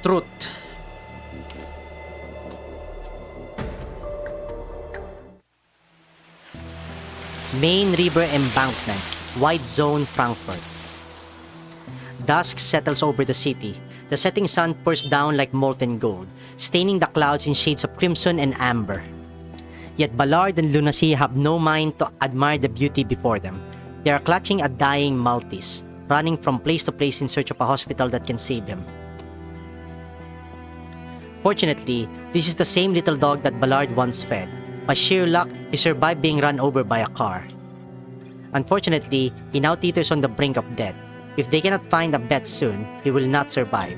Truth. Main River Embankment, White Zone, Frankfurt. Dusk settles over the city. The setting sun pours down like molten gold, staining the clouds in shades of crimson and amber. Yet Ballard and Lunacy have no mind to admire the beauty before them. They are clutching a dying Maltese, running from place to place in search of a hospital that can save him. Fortunately, this is the same little dog that Ballard once fed. By sheer luck, he survived being run over by a car. Unfortunately, he now teeters on the brink of death. If they cannot find a vet soon, he will not survive.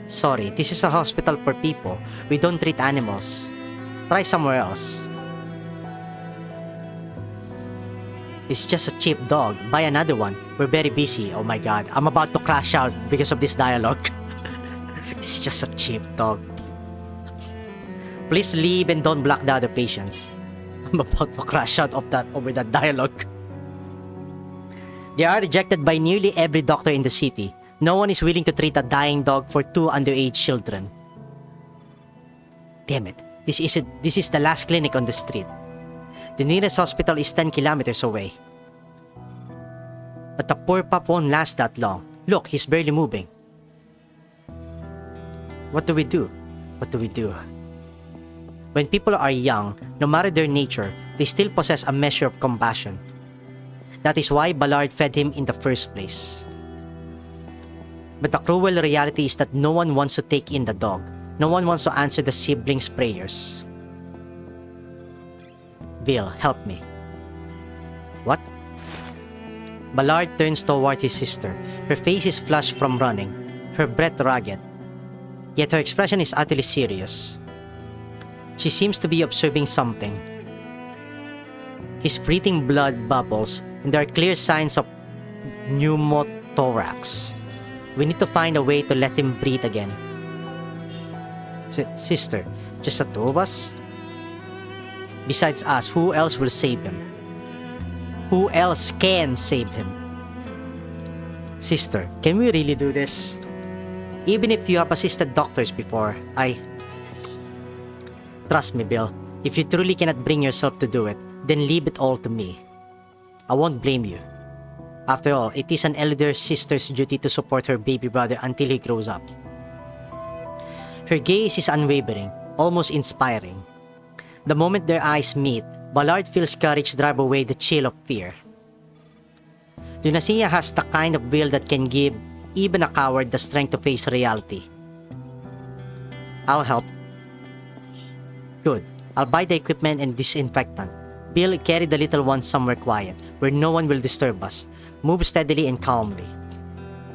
Sorry, this is a hospital for people. We don't treat animals. Try somewhere else. It's just a cheap dog. Buy another one. We're very busy. Oh my god, I'm about to crash out because of this dialogue. It's just a cheap dog. Please leave and don't block the other patients. I'm about to crash out of that over that dialogue. They are rejected by nearly every doctor in the city. No one is willing to treat a dying dog for 2 underage children. Damn it, this is the last clinic on the street. The nearest hospital is 10 kilometers away. But the poor pup won't last that long. Look, he's barely moving. What do we do? What do we do? When people are young, no matter their nature, they still possess a measure of compassion. That is why Ballard fed him in the first place. But the cruel reality is that no one wants to take in the dog. No one wants to answer the siblings' prayers. Bill, help me. What? Ballard turns toward his sister. Her face is flushed from running, her breath ragged. Yet her expression is utterly serious. She seems to be observing something. He's breathing blood bubbles, and there are clear signs of pneumothorax. We need to find a way to let him breathe again. Sister, just the two of us? Besides us, who else will save him? Who else can save him? Sister, can we really do this? Even if you have assisted doctors before, Trust me, Bill. If you truly cannot bring yourself to do it, then leave it all to me. I won't blame you. After all, it is an elder sister's duty to support her baby brother until he grows up. Her gaze is unwavering, almost inspiring. The moment their eyes meet, Ballard feels courage drive away the chill of fear. Lunacia has the kind of will that can give even a coward the strength to face reality. I'll help. Good. I'll buy the equipment and disinfectant. Bill, carry the little one somewhere quiet, where no one will disturb us. Move steadily and calmly.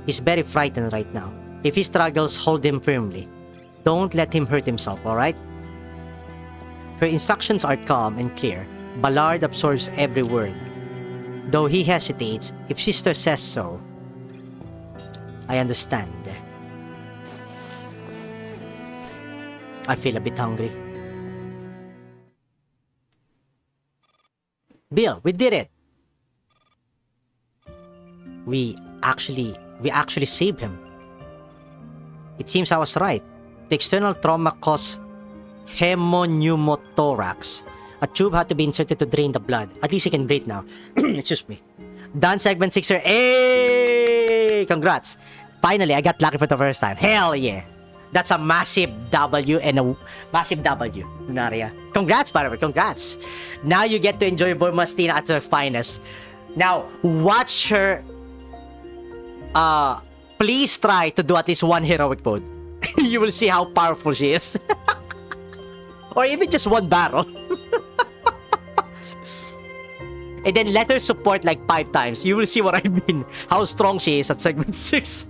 He's very frightened right now. If he struggles, hold him firmly. Don't let him hurt himself, alright? Her instructions are calm and clear. Ballard absorbs every word. Though he hesitates, if sister says so. I understand. I feel a bit hungry. Bill, we did it! We actually saved him. It seems I was right. The external trauma caused pneumothorax. A tube had to be inserted to drain the blood. At least he can breathe now. Excuse me. Done segment 6, sir. Hey! Congrats! Finally, I got lucky for the first time. Hell yeah! That's a massive W and a massive W, Lunaria. Congrats, by the way, congrats. Now you get to enjoy Vormastina at her finest. Now, watch her. Please try to do at least one heroic mode. You will see how powerful she is. Or even just one barrel. And then let her support like 5 times. You will see what I mean. How strong she is at segment 6.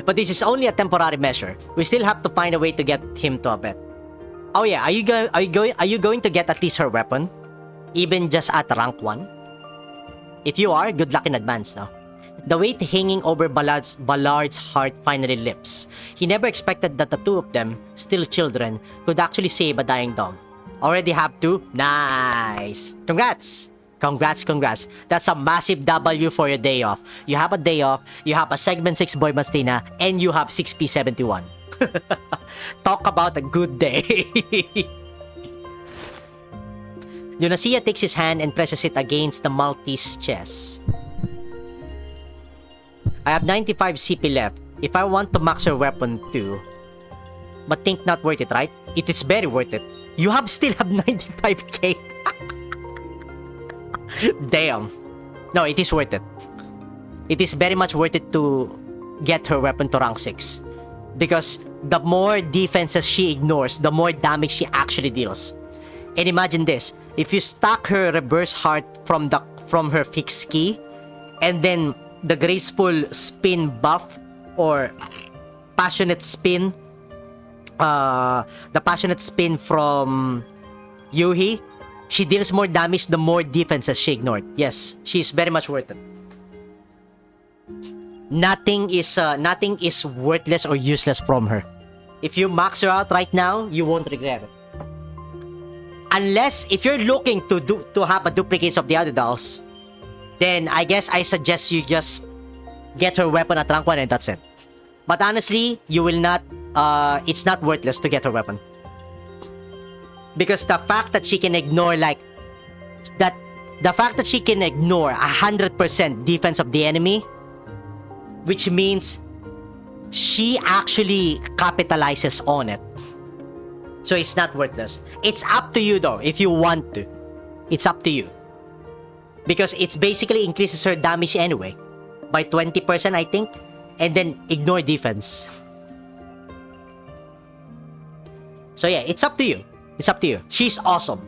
But this is only a temporary measure. We still have to find a way to get him to a vet. Oh yeah, are you going to get at least her weapon? Even just at rank 1? If you are, good luck in advance now. The weight hanging over Ballard's heart finally lifts. He never expected that the two of them, still children, could actually save a dying dog. Already have 2? Nice! Congrats! Congrats, congrats. That's a massive W for your day off. You have a day off, you have a segment 6 Boy Mastina, and you have 6P71. Talk about a good day. Yunasia takes his hand and presses it against the Maltese chest. I have 95 CP left. If I want to max your weapon too, but think not worth it, right? It is very worth it. You still have 95k. Damn. No, it is worth it. It is very much worth it to get her weapon to rank 6. Because the more defenses she ignores, the more damage she actually deals. And imagine this. If you stack her reverse heart from her fixed key, and then the graceful spin buff or passionate spin, the passionate spin from Yuhi, she deals more damage the more defenses she ignored. Yes, she is very much worth it. Nothing is worthless or useless from her. If you max her out right now, you won't regret it. Unless if you're looking to have a duplicate of the other dolls, then I guess I suggest you just get her weapon at rank 1 and that's it. But honestly, you will not, it's not worthless to get her weapon. Because the fact that she can ignore the fact that she can ignore 100% defense of the enemy, which means she actually capitalizes on it. So it's not worthless. It's up to you though, if you want to. It's up to you. Because it's basically increases her damage anyway. By 20%, I think. And then ignore defense. So yeah, it's up to you. It's up to you. She's awesome.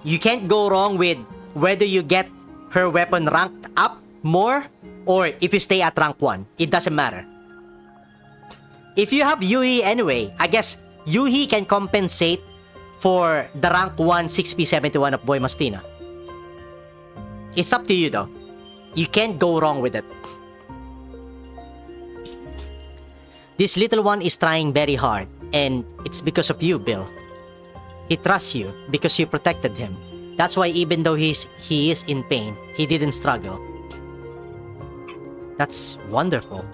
You can't go wrong with whether you get her weapon ranked up more or if you stay at rank 1. It doesn't matter. If you have Yui anyway, I guess Yuhi can compensate for the rank 1 6P71 of Boy Mastina. It's up to you though. You can't go wrong with it. This little one is trying very hard, and it's because of you, Bill. He trusts you because you protected him. That's why even though he is in pain, he didn't struggle. That's wonderful.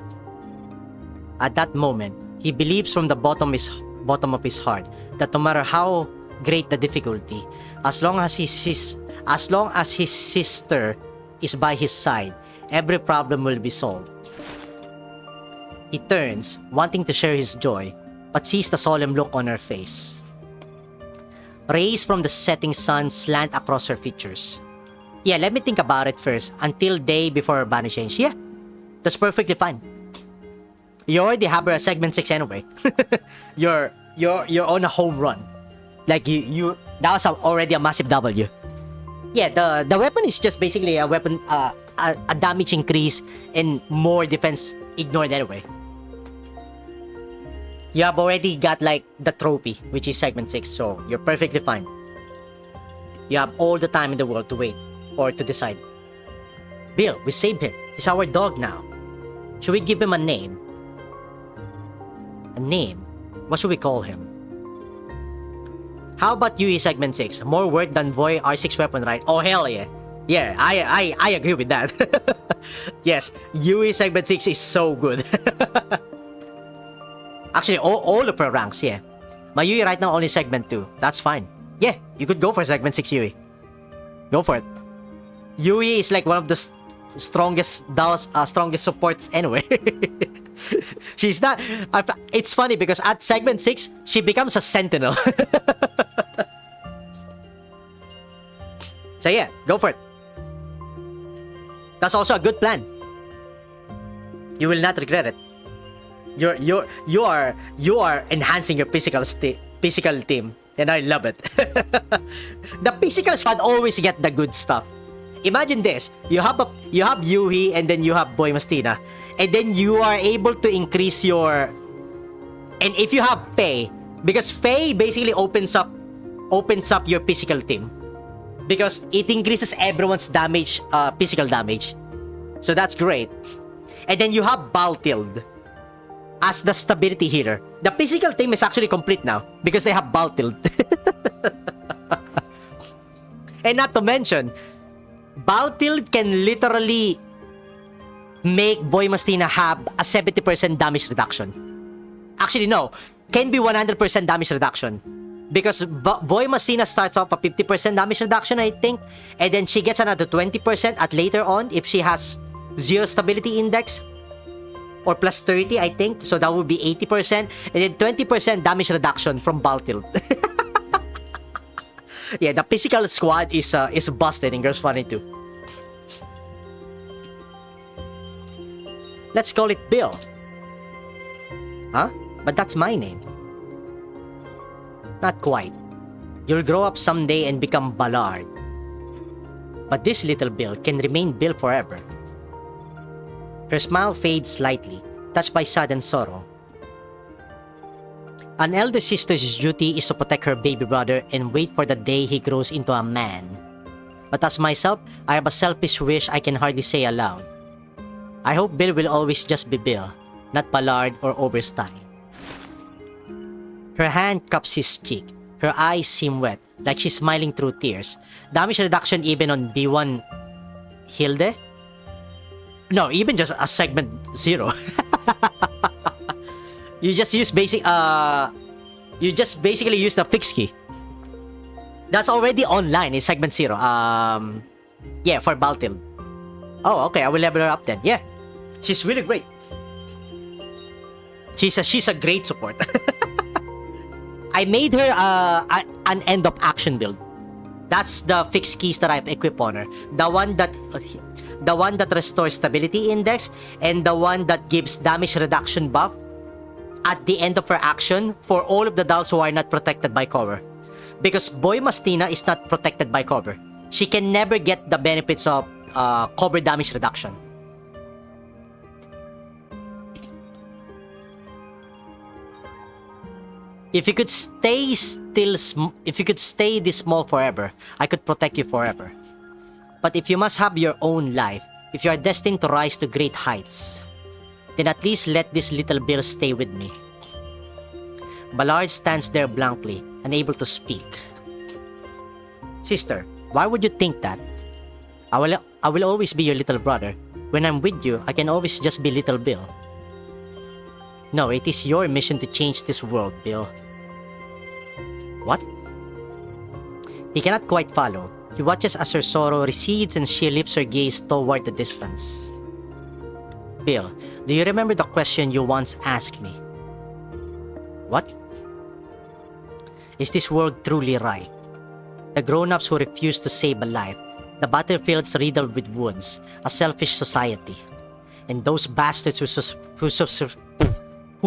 At that moment, he believes from the bottom of his heart that no matter how great the difficulty, as long as his sister is by his side, every problem will be solved. He turns, wanting to share his joy, but sees the solemn look on her face. Rays from the setting sun slant across her features. Yeah, let me think about it first, until day before her body change. Yeah, that's perfectly fine. You already have her at segment 6 anyway. You're on a home run. Like you that was already a massive W. Yeah, the weapon is just basically a weapon, a damage increase and more defense ignored anyway. You have already got like the trophy, which is segment 6, so you're perfectly fine. You have all the time in the world to wait or to decide. Bill, we saved him. He's our dog now. Should we give him a name? A name? What should we call him? How about UE segment 6? More work than Voy R6 weapon, right? Oh, hell yeah. Yeah, I agree with that. Yes, UE segment 6 is so good. Actually, all of her ranks, yeah. My UE right now only segment 2. That's fine. Yeah, you could go for segment 6 UE. Go for it. UE is like one of the strongest dolls, strongest supports anyway. She's not. It's funny because at segment 6, she becomes a sentinel. So yeah, go for it. That's also a good plan. You will not regret it. You are enhancing your physical team, and I love it. The physical squad always get the good stuff. Imagine this: you have Yuhi, and then you have Boy Mastina, and then you are able to increase your. And if you have Faye, because Faye basically opens up your physical team, because it increases everyone's damage, physical damage. So that's great. And then you have Baltild as the stability healer. The physical team is actually complete now because they have Baltild. And not to mention, Baltil can literally make Boy Mastina have a 70% damage reduction. Actually, no. Can be 100% damage reduction. Because Boy Mastina starts off a 50% damage reduction, I think. And then she gets another 20% at later on if she has 0 stability index. Or plus 30, I think. So that would be 80%. And then 20% damage reduction from Baltil. Yeah, the physical squad is busted in Girls Funny too. Let's call it Bill. Huh? But that's my name. Not quite. You'll grow up someday and become Ballard. But this little Bill can remain Bill forever. Her smile fades slightly, touched by sudden sorrow. An elder sister's duty is to protect her baby brother and wait for the day he grows into a man. But as myself, I have a selfish wish I can hardly say aloud. I hope Bill will always just be Bill, not Ballard or Oberstein. Her hand cups his cheek. Her eyes seem wet, like she's smiling through tears. Damage reduction even on B1 Hilde? No, even just a segment 0. You just use you just basically use the fix key. That's already online in segment 0. Yeah, for Baltil. Oh, okay, I will level her up then. Yeah. She's really great. She's a great support. I made her an end of action build. That's the fixed keys that I've equipped on her. The one that restores stability index and the one that gives damage reduction buff at the end of her action for all of the dolls who are not protected by cover. Because Boy Mastina is not protected by cover. She can never get the benefits of cover damage reduction. If you could stay this small forever, I could protect you forever. But if you must have your own life, if you are destined to rise to great heights, then at least let this little Bill stay with me. Ballard stands there blankly, unable to speak. Sister, why would you think that? I will always be your little brother. When I'm with you, I can always just be little Bill. No, it is your mission to change this world, Bill. What? He cannot quite follow. He watches as her sorrow recedes and she lifts her gaze toward the distance. Bill, do you remember the question you once asked me? What? Is this world truly right? The grown-ups who refuse to save a life, the battlefields riddled with wounds, a selfish society, and those bastards who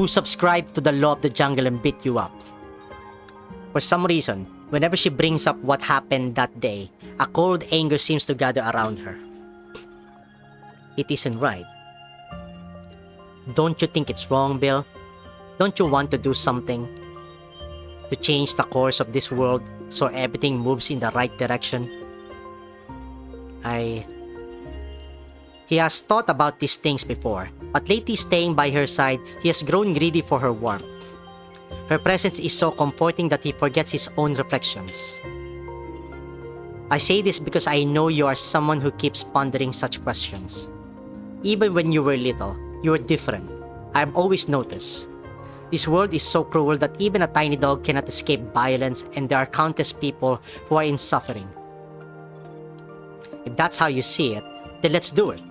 subscribe to the law of the jungle and beat you up. For some reason, whenever she brings up what happened that day, a cold anger seems to gather around her. It isn't right. Don't you think it's wrong, Bill? Don't you want to do something? To change the course of this world so everything moves in the right direction? He has thought about these things before, but lately staying by her side, he has grown greedy for her warmth. Her presence is so comforting that he forgets his own reflections. I say this because I know you are someone who keeps pondering such questions. Even when you were little, you were different. I've always noticed. This world is so cruel that even a tiny dog cannot escape violence, and there are countless people who are in suffering. If that's how you see it, then let's do it.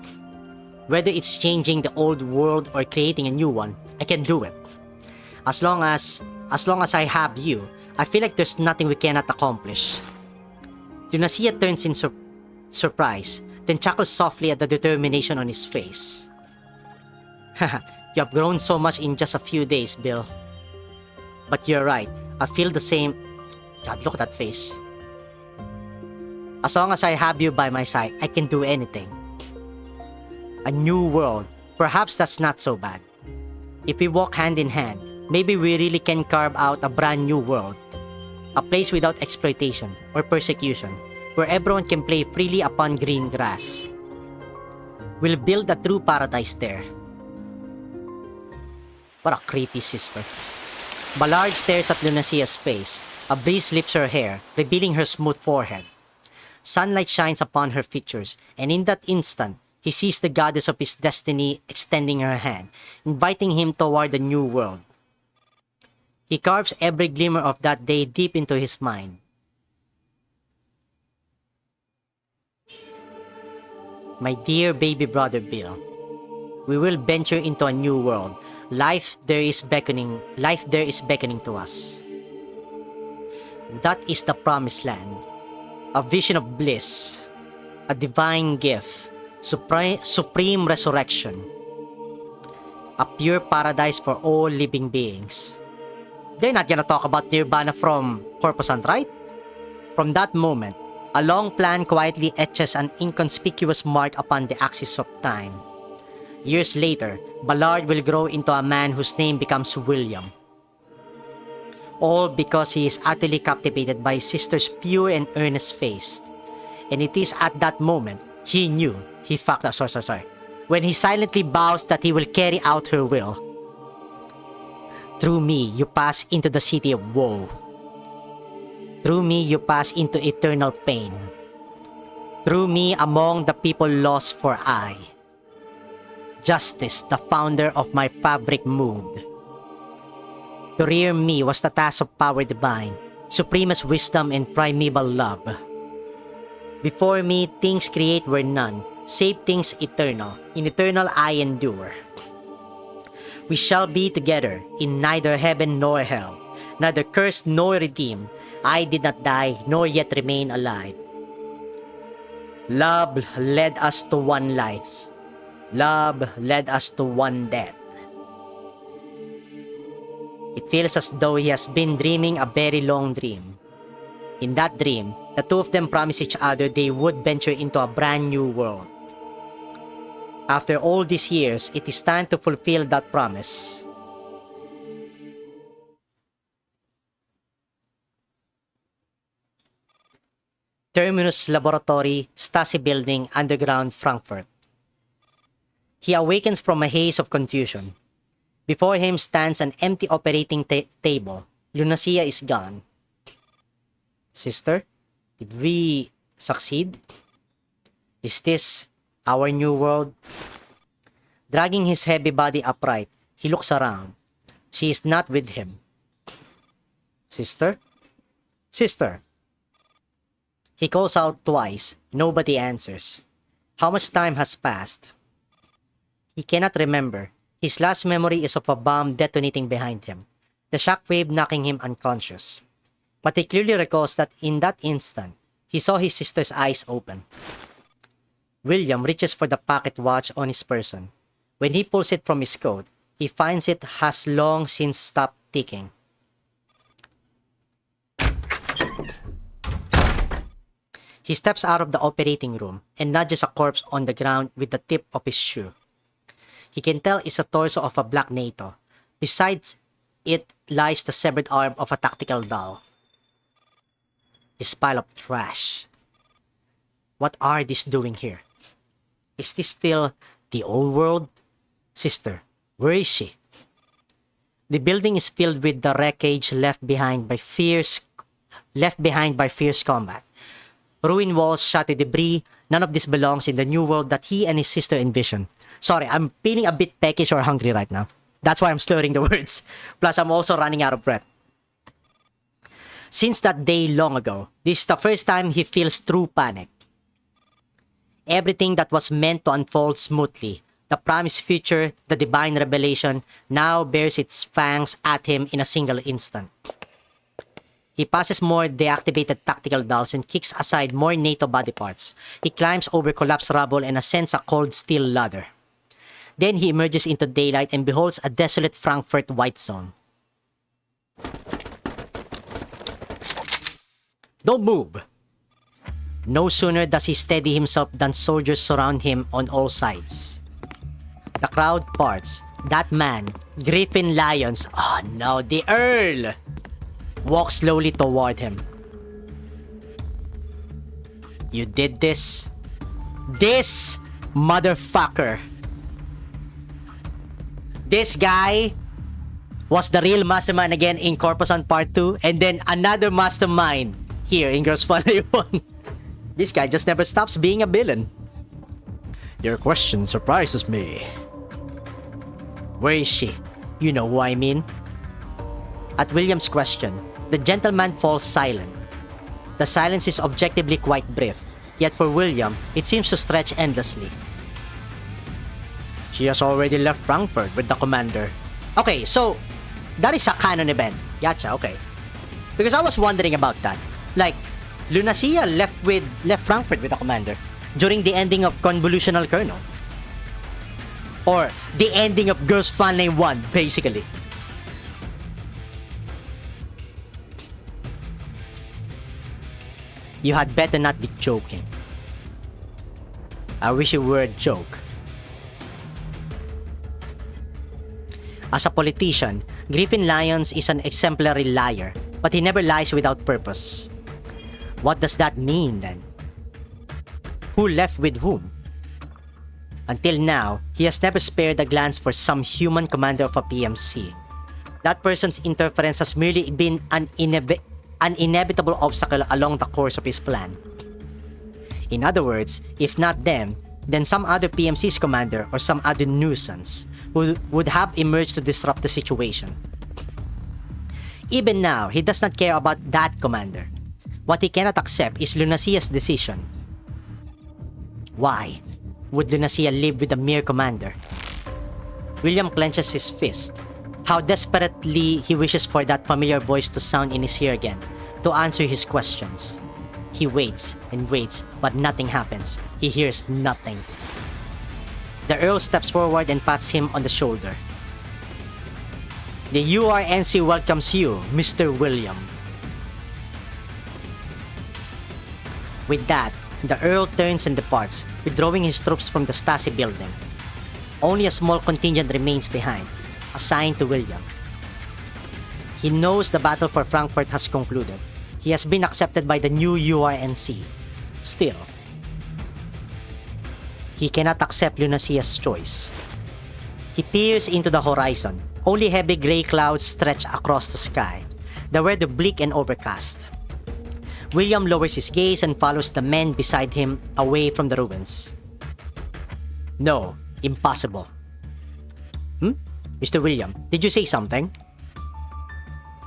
Whether it's changing the old world or creating a new one, I can do it. As long as I have you, I feel like there's nothing we cannot accomplish. Lunacia turns in surprise, then chuckles softly at the determination on his face. Haha. You have grown so much in just a few days, Bill. But you're right, I feel the same. God, look at that face. As long as I have you by my side, I can do anything. A new world, perhaps that's not so bad. If we walk hand in hand, maybe we really can carve out a brand new world. A place without exploitation or persecution, where everyone can play freely upon green grass. We'll build a true paradise there. What a creepy sister. Ballard stares at Lunacia's face. A breeze lifts her hair, revealing her smooth forehead. Sunlight shines upon her features, and in that instant, he sees the goddess of his destiny extending her hand, inviting him toward the new world. He carves every glimmer of that day deep into his mind. My dear baby brother Bill, we will venture into a new world. Life there is beckoning to us. That is the promised land. A vision of bliss, a divine gift, supreme resurrection, a pure paradise for all living beings. They're not gonna talk about Nirvana from Corposant, right? From that moment, a long plan quietly etches an inconspicuous mark upon the axis of time. Years later, Ballard will grow into a man whose name becomes William. All because he is utterly captivated by his sister's pure and earnest face. And it is at that moment he knew he fucked up. When he silently vows that he will carry out her will. Through me, you pass into the city of woe. Through me, you pass into eternal pain. Through me, among the people lost for I. Justice, the founder of my fabric moved. To rear me was the task of power divine, supremest wisdom and primeval love. Before me, things create were none, save things eternal. In eternal I endure. We shall be together in neither heaven nor hell, neither cursed nor redeemed. I did not die, nor yet remain alive. Love led us to one life. Love led us to one death. It feels as though he has been dreaming a very long dream. In that dream, the two of them promised each other they would venture into a brand new world. After all these years, it is time to fulfill that promise. Terminus Laboratory, Stasi Building, Underground, Frankfurt. He awakens from a haze of confusion. Before him stands an empty operating table. Lunacia is gone. Sister, did we succeed? Is this our new world? Dragging his heavy body upright, he looks around. She is not with him. Sister? Sister! He calls out twice. Nobody answers. How much time has passed? He cannot remember. His last memory is of a bomb detonating behind him, the shockwave knocking him unconscious. But he clearly recalls that in that instant, he saw his sister's eyes open. William reaches for the pocket watch on his person. When he pulls it from his coat, he finds it has long since stopped ticking. He steps out of the operating room and nudges a corpse on the ground with the tip of his shoe. He can tell it's a torso of a black NATO. Besides it lies the severed arm of a tactical doll. This pile of trash. What are these doing here? Is this still the old world? Sister, where is she? The building is filled with the wreckage left behind by fierce combat. Ruined walls, shattered debris, none of this belongs in the new world that he and his sister envision. Sorry, I'm feeling a bit peckish or hungry right now. That's why I'm slurring the words. Plus, I'm also running out of breath. Since that day long ago, this is the first time he feels true panic. Everything that was meant to unfold smoothly, the promised future, the divine revelation, now bears its fangs at him in a single instant. He passes more deactivated tactical dolls and kicks aside more NATO body parts. He climbs over collapsed rubble and ascends a cold steel ladder. Then he emerges into daylight and beholds a desolate Frankfurt white zone. Don't move! No sooner does he steady himself than soldiers surround him on all sides. The crowd parts. That man, Griffin Lyons, oh no, the Earl, walks slowly toward him. You did this? This motherfucker. This guy was the real mastermind again in Corposant Part 2, and then another mastermind here in Girls 101. This guy just never stops being a villain. Your question surprises me. Where is she? You know who I mean? At William's question, the gentleman falls silent. The silence is objectively quite brief, yet for William, it seems to stretch endlessly. She has already left Frankfurt with the commander. Okay, so that is a canon event. Gotcha, okay. Because I was wondering about that. Like, Lunacia left Frankfurt with the commander during the ending of Convolutional Kernel. Or the ending of Girls Frontline 1, basically. You had better not be joking. I wish it were a joke. As a politician, Griffin Lyons is an exemplary liar, but he never lies without purpose. What does that mean then? Who left with whom? Until now, he has never spared a glance for some human commander of a PMC. That person's interference has merely been an inevitable obstacle along the course of his plan. In other words, if not them, then some other PMC's commander or some other nuisance who would have emerged to disrupt the situation. Even now, he does not care about that commander. What he cannot accept is Lunacia's decision. Why would Lunacia live with a mere commander? William clenches his fist. How desperately he wishes for that familiar voice to sound in his ear again, to answer his questions. He waits and waits, but nothing happens. He hears nothing. The Earl steps forward and pats him on the shoulder. The URNC welcomes you, Mr. William. With that, the Earl turns and departs, withdrawing his troops from the Stasi building. Only a small contingent remains behind, assigned to William. He knows the battle for Frankfurt has concluded. He has been accepted by the new URNC. Still, he cannot accept Lunacia's choice. He peers into the horizon. Only heavy gray clouds stretch across the sky. The weather bleak and overcast. William lowers his gaze and follows the men beside him away from the ruins. No, impossible. Mr. William, did you say something?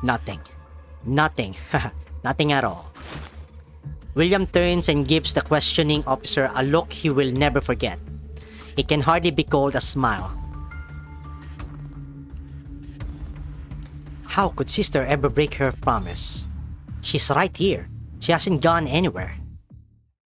Nothing. Nothing. Nothing at all. William turns and gives the questioning officer a look he will never forget. It can hardly be called a smile. How could sister ever break her promise? She's right here. She hasn't gone anywhere.